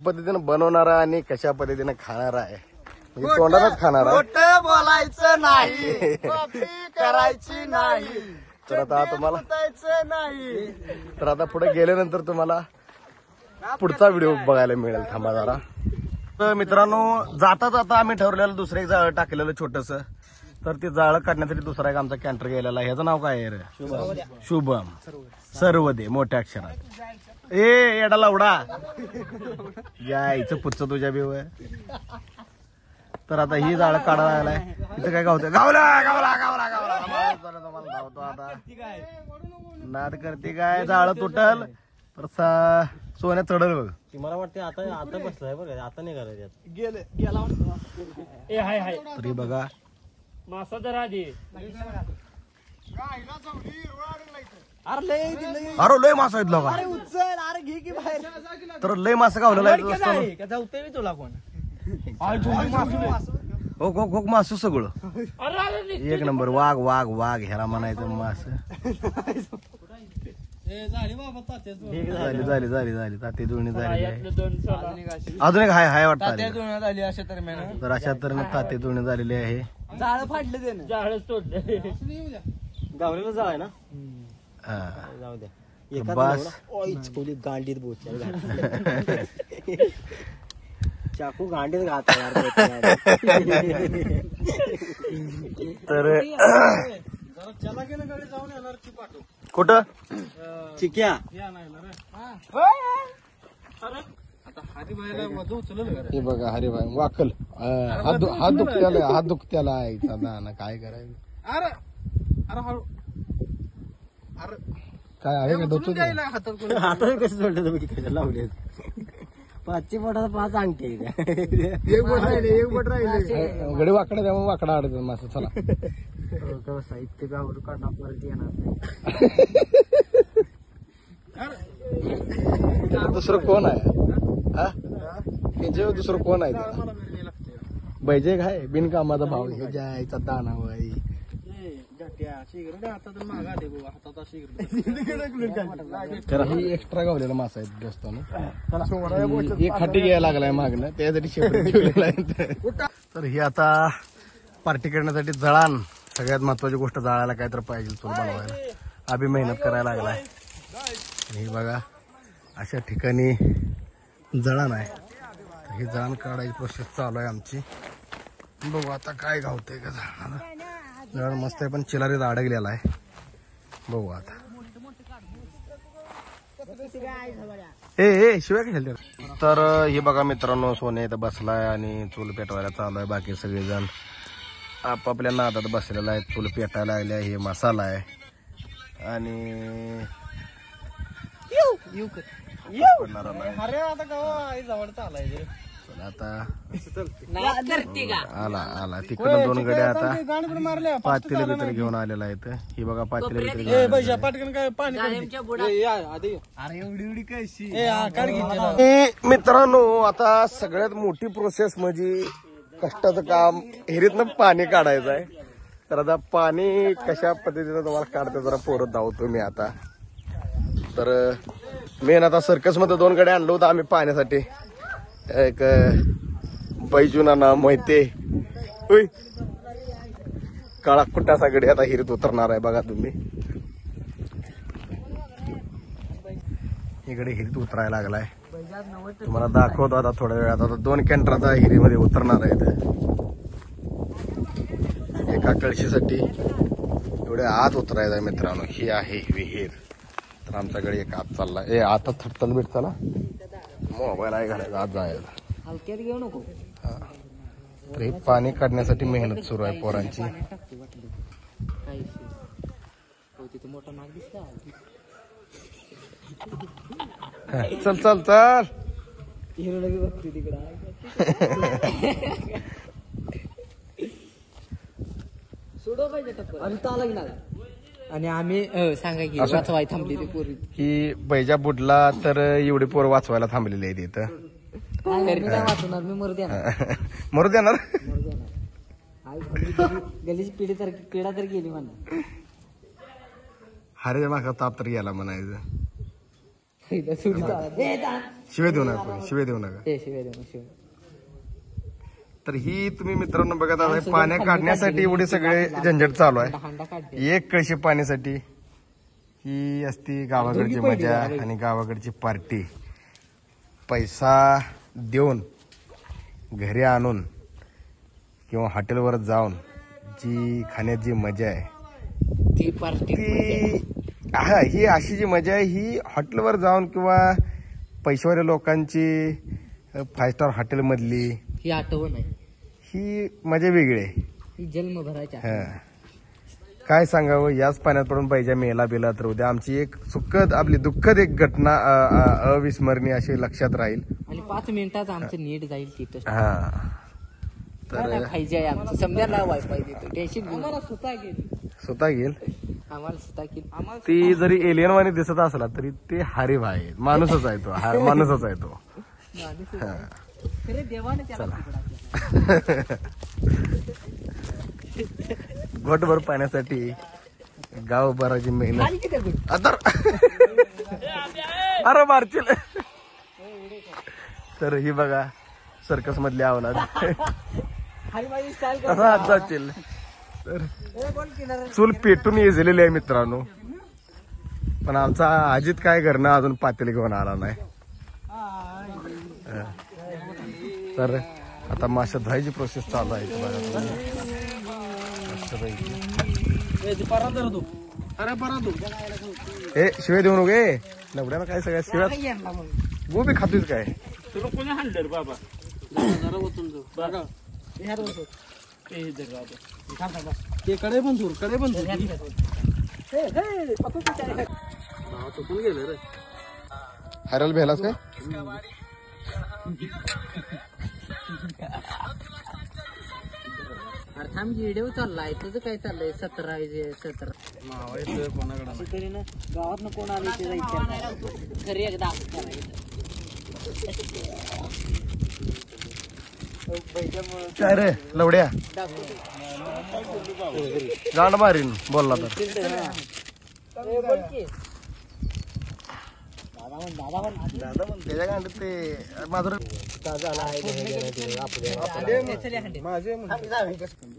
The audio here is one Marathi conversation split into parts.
पद्धतीने बनवणारा आणि कशा पद्धतीने खाणारा आहे म्हणजे तोंडालाच खाणारा. खोटं बोलायचं नाही, कॉपी करायची नाही, तर आता तुम्हाला नाही. तर आता पुढे गेल्यानंतर तुम्हाला पुढचा व्हिडिओ बघायला मिळेल. थांबा जरा. तर मित्रांनो जाता जाता आम्ही ठरवलेलं दुसरं एक जाळं टाकलेलं छोटस. तर ते जाळं काढण्यासाठी दुसरा एक आमचा कॅन्टर गेलेला आहे. ह्याचं नाव काय आहे रे? शुभम सर्वदे मोठ्या अक्षरात. ए येडा लावडा यायचं पुच्च तुझ्या बिव. तर आता ही जाळं काढायला आलाय. इथं काय गावतंय? गावला गावला गावला गावला तुम्हाला धावतो आता. नाद करते काय? जाळं तुटल तर सोन्यात चढल बघ. मला वाटतं आता बसलाय बरं, आता नाही करायचं. तरी बघा मासा तर आधी अरे लय मासा आहेत लोक. अरे घे की बाहेर. तर लय मासा गावलेला आहे तुला कोण हो हो हो मासू सगळं एक नंबर. वाघ वाघ वाघ ह्याला म्हणायचं मास. झाली झाली झाली झाली ताते जुळणी झाली. अजून एक हाय हाय वाटतं. तर अशा तऱ्हेने ताते जुळणी झालेली आहे. जाळ फाडलं ते जाळच तोडलं. गावलेलं जाळ आहे ना. जाऊ द्या. बस गांडीत बोचाल चाकू गांडीत घात. तर कुठं चिक्या हे बघा हरिभाई वाकल हात दुखत्याला हात दुखत्याला आहे. काय करायचं? काय आहे का डोचू हाताने कसं जोडलं तुम्ही कशा लावले? 5ची बोटाचा 5 अंगठी. एक बोट राहिले गडी वाकडा त्यामुळे वाकडा अडत मासा. चला साहित्य गावर काढा परत येणार. दुसरं कोण आहे? त्याच्यावर दुसरं कोण आहे? बैजे काय बिनकामाचा भाव हे जायचा दाना बाई. ही एक्स्ट्रा गावलेला मासा आहे जास्त. एक खाटी घ्यायला लागलाय मागणं त्यासाठी शेपटी ठेवलेला आहे. तर ही आता पार्टी करण्यासाठी जळान सगळ्यात महत्वाची गोष्ट. जाळायला काय तर पाहिजे चूल बनवायला. आम्ही मेहनत करायला लागलाय. हे बघा अशा ठिकाणी जळान आहे. हे जळान काढायची प्रोसेस चालू आहे आमची. बघू आता काय गावतंय का जळाला. जळान मस्त आहे पण चिलारीत अडकलेला आहे. बघू आता. ए शिवाय काय. तर हे बघा मित्रांनो सोने इथं बसलाय आणि चूल पेटवायला चालू आहे. बाकी सगळेजण आपापल्या नादात बसलेला आहे. चूल पेटायला लागल्या. हे मसाला आहे आणि आता आला आला तिकडून 2 गड्या आता पातेले बितले घेऊन आलेला आहे. ही बघा पातेले बितले. मित्रांनो आता सगळ्यात मोठी प्रोसेस म्हणजे कष्टाचं काम हिरीतनं पाणी काढायचं आहे. तर आता पाणी कशा पद्धतीनं तुम्हाला काढते जरा पोरत धावतो मी आता. तर मेन आता सर्कस मध्ये 2 गड्या आणलं होतं आम्ही पाण्यासाठी. एक बैजूना ना मोहिते काळा कुट्टाचा गडी आता हिरीत उतरणार आहे. बघा तुम्ही इकडे हिरीत उतरायला लागलाय. तुम्हाला दाखवतो आता थोड्या वेळात. आता 2 कॅन्टरचा हिरीमध्ये उतरणार आहे. एका कळशीसाठी एवढे आत उतरायचं आहे मित्रांनो. ही आहे विहीर. तर आमच्याकडे एक आत चाललाय. आता थटतल भेट चला मोबाईल आहे घालायचा आत जायला. हलक्यात घेऊ नको. तर हे पाणी काढण्यासाठी मेहनत सुरू आहे पोरांची. मोठा नाग दिसला. चल चल चल. हिरोला बी बघते तिकडं. सोडो पाहिजे टप्पर. आम्ही ताला गेला आणि आम्ही सांगा की वाचवाय थांबली ती पोरी. ही बैजा बुडला तर एवढी पोर वाचवायला थांबलेली आहे इथं. वाचवणार मी मरू देणार. मरू देणार. गलीची पिढा तर गेली म्हणा. हरे माका ताप तर गेला म्हणायचं. सुडी चाला शिवे देऊ नका, शिवे देऊ नका. शिवाय देऊ शिवाय. तर ही तुम्ही मित्रांनो बघत आहे पाण्या काढण्यासाठी एवढे सगळे झंझट चालू आहे. हांडा काढते. एक कळशी पाण्यासाठी ही असती गावाकडची मजा आणि गावाकडची पार्टी. पैसा देऊन घरी आणून किंवा हॉटेलवर जाऊन जी खाण्यात जी मजा आहे ती पार्टी ती हा ही अशी जी मजा आहे ही हॉटेलवर जाऊन किंवा पैशावाल्या लोकांची 5 स्टार हॉटेल मधली ही आठवण आहे. ही मजा वेगळी आहे. ही जन्म भरायच्या. हा. काय सांगावं, याच पाण्यात पडून पाहिजे मेला बिला तर उद्या आमची एक सुखद आपली दुःखद एक घटना अविस्मरणीय अशी लक्षात राहील. आणि 5 मिनिटात आमचं नीट जाईल तिथं. हा तर पाहिजे आमचं समजायला वायफाय देतो. टेन्शन आम्हाला स्वतः गेल आम्हाला स्वतः आम्हाला ती जरी एलियन वाणी दिसत असला तरी ते हरी भाई माणूसच आहे तो. माणूसच आहे तो. हा. खरे देवाने त्याला घोटभर पाण्यासाठी गावभराची मेहनत आता अरे मारतील. तर ही बघा सर्कस मधली अवलाद कसा हात जातील. तर चूल पेटून येजलेली आहे मित्रांनो. पण आमचा अजित काय करणं अजून पातेली घेऊन आला नाही. तर आता माशा धुवायची प्रोसेस चालू आहे. हे शिवाय देऊ नको गे नवड्याला काय सगळ्या शिवाय गोबी खातोय काय. तुला कोणी हाणलं रे बाबा. ते कडे पण दूर हरायला भेलास काय. अरे थांब व्हिडिओ चाललाय तुझं काय चाललंय. 17 गावात न कोण आले ते खरी एकदा काय रे लवड्या गांड मारीन बोलला तर. दादा पण त्याच्या गांड ते माझं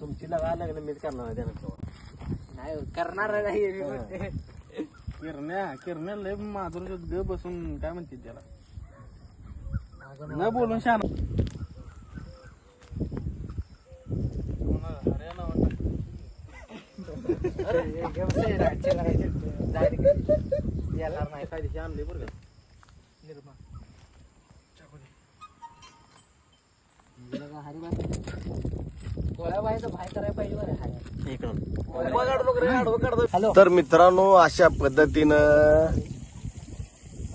तुमची लगा लागलं मीच करणार नाही करणार नाही. किरण्या लय माधुर ग बसून काय म्हणते त्याला न बोलून शान. येणार नाही कायदेशी आणले बरं का. गोळ्या बाहेर बाहेर करायला पाहिजे बरं. तर मित्रांनो अशा पद्धतीनं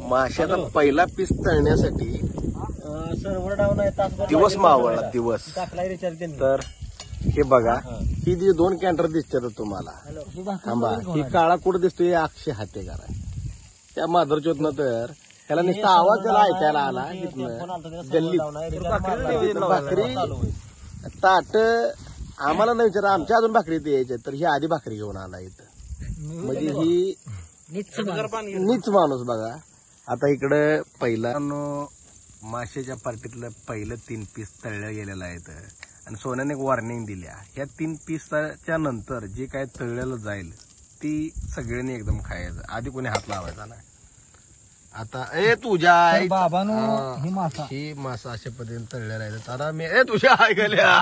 माशाचा पहिला पीस तळण्यासाठी सर्व्हर डाऊन आहे तासभर दिवस मावळला दिवस. टाकलाय रिचार्ज त्यांनी. तर हे बघा ही जी 2 कॅन्टर दिसतात तुम्हाला थांबा ही काळा कुठं दिसतो हे अक्षय हातेगार आहे त्या माधुरचोतनं. तर त्याला नुसता आवाज त्याला ऐकायला आला गल्लीत भाकरी ताट आम्हाला नाही विचारा आमच्या अजून भाकरी ते यायच्या. तर ही आधी भाकरी घेऊन आला इथं म्हणजे ही नीच माणूस बघा. आता इकडे पहिला माशाच्या पार्टीतलं पहिलं 3 पीस तळल्या गेलेलं आहे. आणि सोन्याने एक वॉर्निंग दिल्या ह्या 3 पीसच्या नंतर जे काय तळलेलं जाईल ती सगळ्यांनी एकदम खायचं. आधी कोणी हात लावायचा नाही. आता तुझ्या ही मासा अशा पद्धतीने तळलेला आहे. आता मी तुझ्या ऐकल्या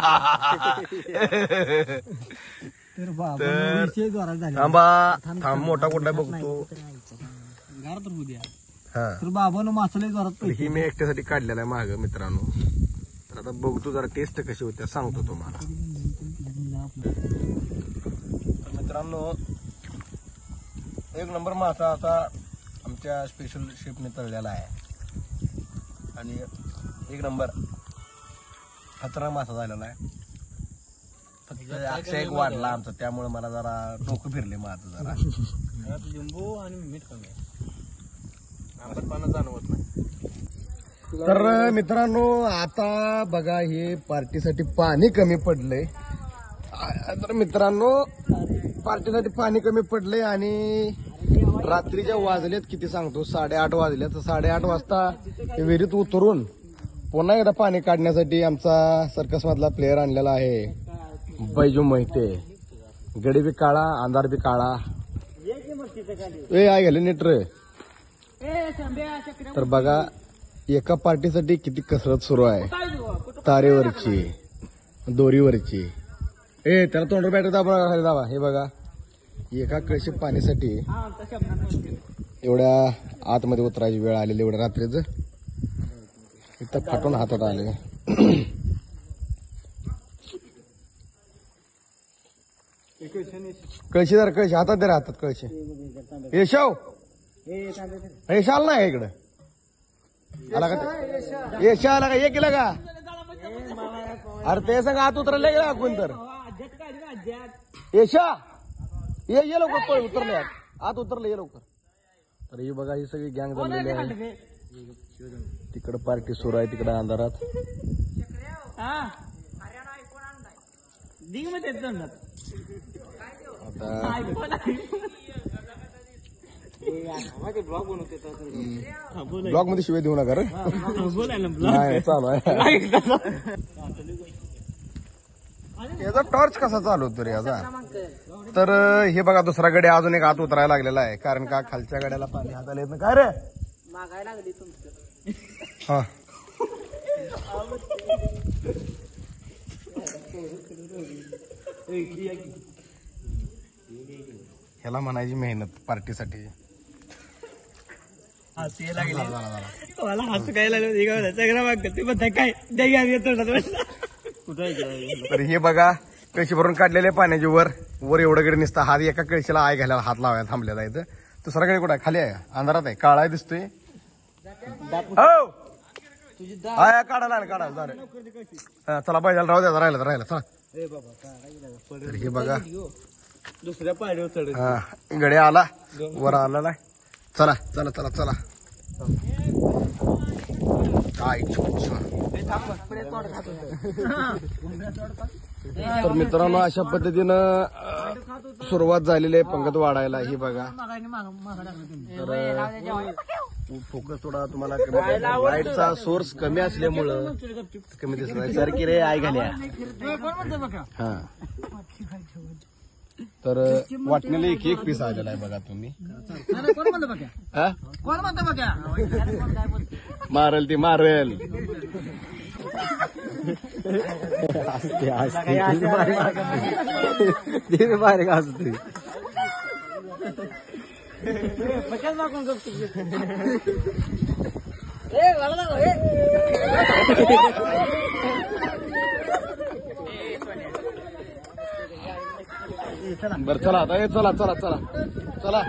थांबा थांब मोठा कुठला बघतो. तर बाबानं मासले जोरात ही मी एकट्यासाठी काढलेला आहे माग मित्रांनो. तर आता बघतो जरा टेस्ट कशी होत्या सांगतो तुम्हाला. मित्रांनो 1 नंबर मासा आता आमच्या स्पेशल शेफने तळलेला आहे आणि 1 नंबर खतरा मासा झालेला आहे. फक्त अक्षय एक वाढला आमचा त्यामुळे मला जरा डोकं फिरले माझं जरा. लिंबू आणि मीठ कमी आंबटपणा जाणवत नाही. तर मित्रांनो आता बघा हे पार्टीसाठी पाणी कमी पडलंय. तर मित्रांनो पार्टीसाठी पाणी कमी पडलंय आणि रात्रीच्या वाजलेत किती सांगतो 8:30 वाजल्यात. तर 8:30 वाजता विहिरीत उतरून पुन्हा एकदा पाणी काढण्यासाठी आमचा सर्कस मधला प्लेअर आणलेला आहे बैजू मोहिते. गडी बी काळा अंधार बी काळा. ए आय गेले नीट रे. तर बघा एका पार्टीसाठी किती कसरत सुरू आहे. तारेवरची दोरीवरची. ए त्याला तोंडवर बॅटर दाबा खाली दाबा. हे बघा एका कळशी पाण्यासाठी एवढ्या आतमध्ये उतरायची वेळ आलेली एवढ्या रात्रीच. इथं फाटून हातात आले. कळशी जर कळशी हातात दे हातात कळशी. येशाव येशाल ना इकडं आला का? येशा आला का? ये केला का? अरे ते सांग आत उतरले गेला कोण तर. येशा ये लवकर पळ उतरले आत उतरले ये लवकर. तर ही बघा ही सगळी गँग जमलेली आहे. तिकडं पार्टी सुरू आहे तिकडं अंधारात. ब्लॉग मध्ये शिवाय देऊ नका रे. नाही चालू आहे. याचा टॉर्च कसा चालू होतो रे याचा. तर हे बघा दुसरा गडी अजून एक आत उतरायला लागलेला आहे. कारण का खालच्या गड्याला पाणी हाताला येत नाही. काय रे मागायला लागली तुमचं. हा ह्याला म्हणायची मेहनत पार्टीसाठी. मला हसू काय लागलं सगळं मागत ते म्हणताय काय द्या तर हे बघा कळशी भरून काढलेले पाण्याची वर वर एवढं कडे निसता हात एका कळशीला आय घालायला हात लावायला थांबलेला आहे. दुसरा कडे कुठे खाली आहे अंधारात आहे काळा आहे दिसतोय. हो आया काढायला काढायला चला पाहिजे राहू द्या राहिला चला. तर हे बघा दुसऱ्या पायरीवर चढ. हा गडे आला वर आलेला. चला चला चला चला. काय तर मित्रांनो अशा पद्धतीनं सुरुवात झालेली आहे पंगत वाढायला. ही बघा तर फोकस थोडा तुम्हाला लाईटचा सोर्स कमी असल्यामुळं कमी दिसत नाही. सर की रे आई घाल्या. हा तर वाटणीला एक पीस आलेला आहे बघा तुम्ही. मारेल ती मारेल. बारीक असते. बर चला आता चला चला चला चला.